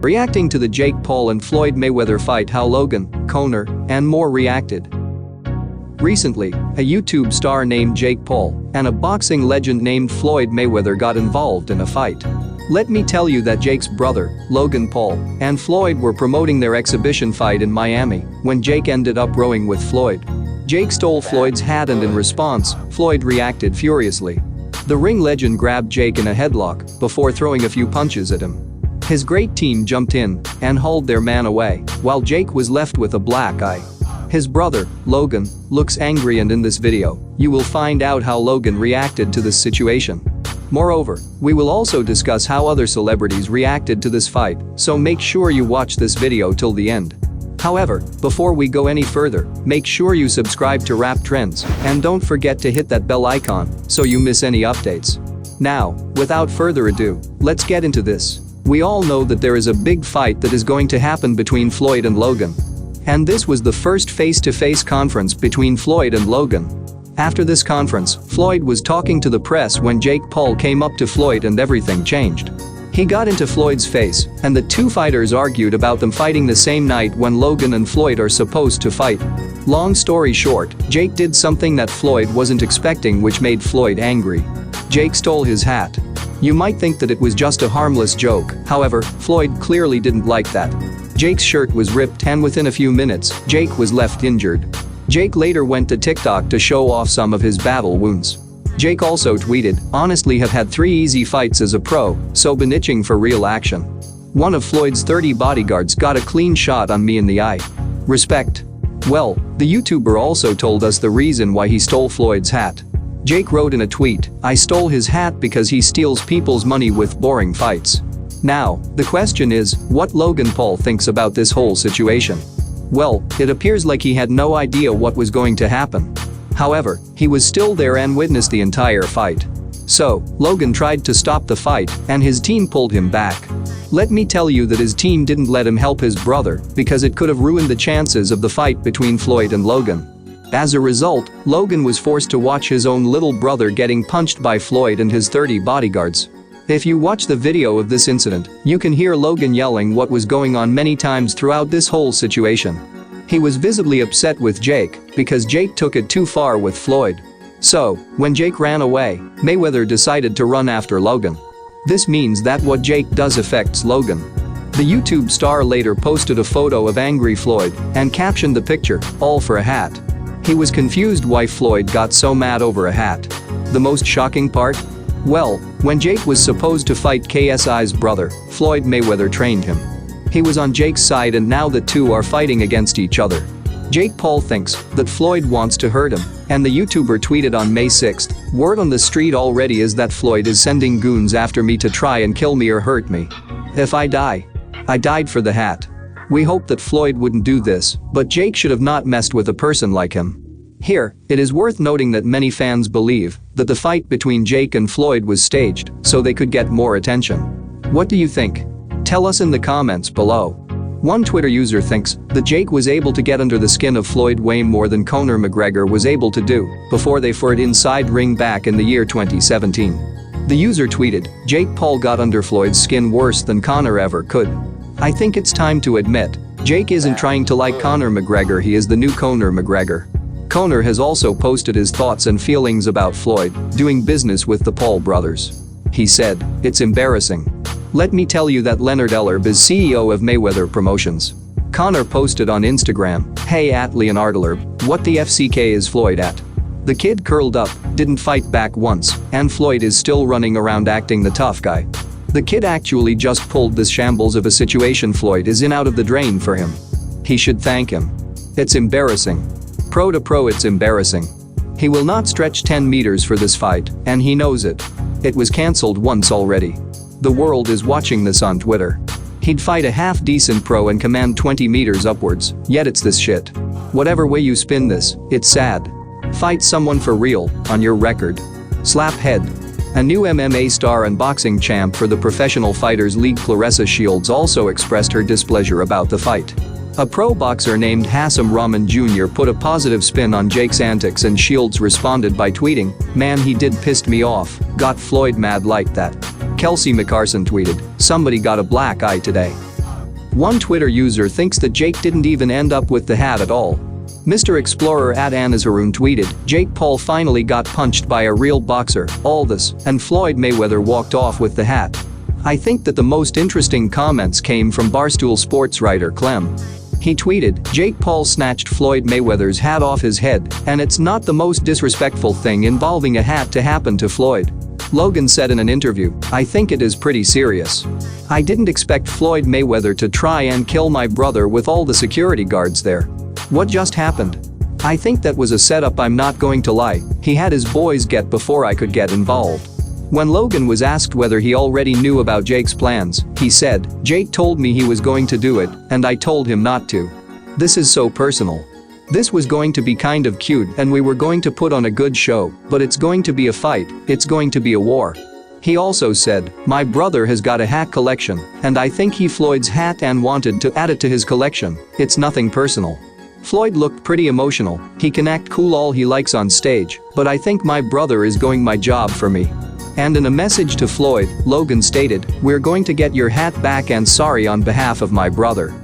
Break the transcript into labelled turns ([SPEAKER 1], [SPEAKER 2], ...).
[SPEAKER 1] Reacting to the Jake Paul and Floyd Mayweather fight, how Logan, Conor, and more reacted. Recently, a YouTube star named Jake Paul and a boxing legend named Floyd Mayweather got involved in a fight. Let me tell you that Jake's brother, Logan Paul, and Floyd were promoting their exhibition fight in Miami when Jake ended up rowing with Floyd. Jake stole Floyd's hat and in response, Floyd reacted furiously. The ring legend grabbed Jake in a headlock before throwing a few punches at him. His great team jumped in and hauled their man away, while Jake was left with a black eye. His brother, Logan, looks angry, and in this video, you will find out how Logan reacted to this situation. Moreover, we will also discuss how other celebrities reacted to this fight, so make sure you watch this video till the end. However, before we go any further, make sure you subscribe to Rap Trends and don't forget to hit that bell icon so you miss any updates. Now, without further ado, let's get into this. We all know that there is a big fight that is going to happen between Floyd and Logan. And this was the first face-to-face conference between Floyd and Logan. After this conference, Floyd was talking to the press when Jake Paul came up to Floyd and everything changed. He got into Floyd's face, and the two fighters argued about them fighting the same night when Logan and Floyd are supposed to fight. Long story short, Jake did something that Floyd wasn't expecting, which made Floyd angry. Jake stole his hat. You might think that it was just a harmless joke, however, Floyd clearly didn't like that. Jake's shirt was ripped, and within a few minutes, Jake was left injured. Jake later went to TikTok to show off some of his battle wounds. Jake also tweeted, "Honestly, have had 3 easy fights as a pro, so been itching for real action. One of Floyd's 30 bodyguards got a clean shot on me in the eye. Respect." Well, the YouTuber also told us the reason why he stole Floyd's hat. Jake wrote in a tweet, "I stole his hat because he steals people's money with boring fights." Now, the question is, what Logan Paul thinks about this whole situation. Well, it appears like he had no idea what was going to happen. However, he was still there and witnessed the entire fight. So, Logan tried to stop the fight, and his team pulled him back. Let me tell you that his team didn't let him help his brother because it could have ruined the chances of the fight between Floyd and Logan. As a result, Logan was forced to watch his own little brother getting punched by Floyd and his 30 bodyguards. If you watch the video of this incident, you can hear Logan yelling what was going on many times throughout this whole situation. He was visibly upset with Jake because Jake took it too far with Floyd. So, when Jake ran away, Mayweather decided to run after Logan. This means that what Jake does affects Logan. The YouTube star later posted a photo of angry Floyd and captioned the picture, "All for a hat." He was confused why Floyd got so mad over a hat. The most shocking part? Well, when Jake was supposed to fight KSI's brother, Floyd Mayweather trained him. He was on Jake's side, and now the two are fighting against each other. Jake Paul thinks that Floyd wants to hurt him, and the YouTuber tweeted on May 6th, "Word on the street already is that Floyd is sending goons after me to try and kill me or hurt me. If I die, I died for the hat. We hope that Floyd wouldn't do this, but Jake should have not messed with a person like him." Here, it is worth noting that many fans believe that the fight between Jake and Floyd was staged so they could get more attention. What do you think? Tell us in the comments below. One Twitter user thinks that Jake was able to get under the skin of Floyd way more than Conor McGregor was able to do before they fought inside ring back in the year 2017. The user tweeted, "Jake Paul got under Floyd's skin worse than Conor ever could. I think it's time to admit, Jake isn't trying to like Conor McGregor, he is the new Conor McGregor." Conor has also posted his thoughts and feelings about Floyd doing business with the Paul brothers. He said, "It's embarrassing. Let me tell you that Leonard Ellerb is CEO of Mayweather Promotions." Conor posted on Instagram, "Hey at Leonard Ellerb, what the FCK is Floyd at? The kid curled up, didn't fight back once, and Floyd is still running around acting the tough guy. The kid actually just pulled this shambles of a situation Floyd is in out of the drain for him. He should thank him. It's embarrassing. Pro to pro, it's embarrassing. He will not stretch 10 meters for this fight, and he knows it. It was cancelled once already. The world is watching this on Twitter. He'd fight a half-decent pro and command 20 meters upwards, yet it's this shit. Whatever way you spin this, it's sad. Fight someone for real, on your record. Slap head." A new MMA star and boxing champ for the Professional Fighters League, Claressa Shields, also expressed her displeasure about the fight. A pro boxer named Hassam Rahman Jr. put a positive spin on Jake's antics, and Shields responded by tweeting, "Man, he did pissed me off, got Floyd mad like that." Kelsey McCarson tweeted, "Somebody got a black eye today." One Twitter user thinks that Jake didn't even end up with the hat at all. Mr. Explorer at @Anazarun tweeted, Jake Paul finally got punched by a real boxer, all this, and Floyd Mayweather walked off with the hat. I think that the most interesting comments came from Barstool Sports writer Clem. He tweeted, Jake Paul snatched Floyd Mayweather's hat off his head, and it's not the most disrespectful thing involving a hat to happen to Floyd. Logan said in an interview, I think it is pretty serious. I didn't expect Floyd Mayweather to try and kill my brother with all the security guards there. What just happened? I think that was a setup, I'm not going to lie. He had his boys get before I could get involved. When Logan was asked whether he already knew about Jake's plans, he said, Jake told me he was going to do it, and I told him not to. This is so personal. This was going to be kind of cute and we were going to put on a good show, but it's going to be a fight, it's going to be a war. He also said, my brother has got a hat collection, and I think he Floyd's hat and wanted to add it to his collection. It's nothing personal. Floyd looked pretty emotional, he can act cool all he likes on stage, but I think my brother is going my job for me. And in a message to Floyd, Logan stated, we're going to get your hat back and sorry on behalf of my brother.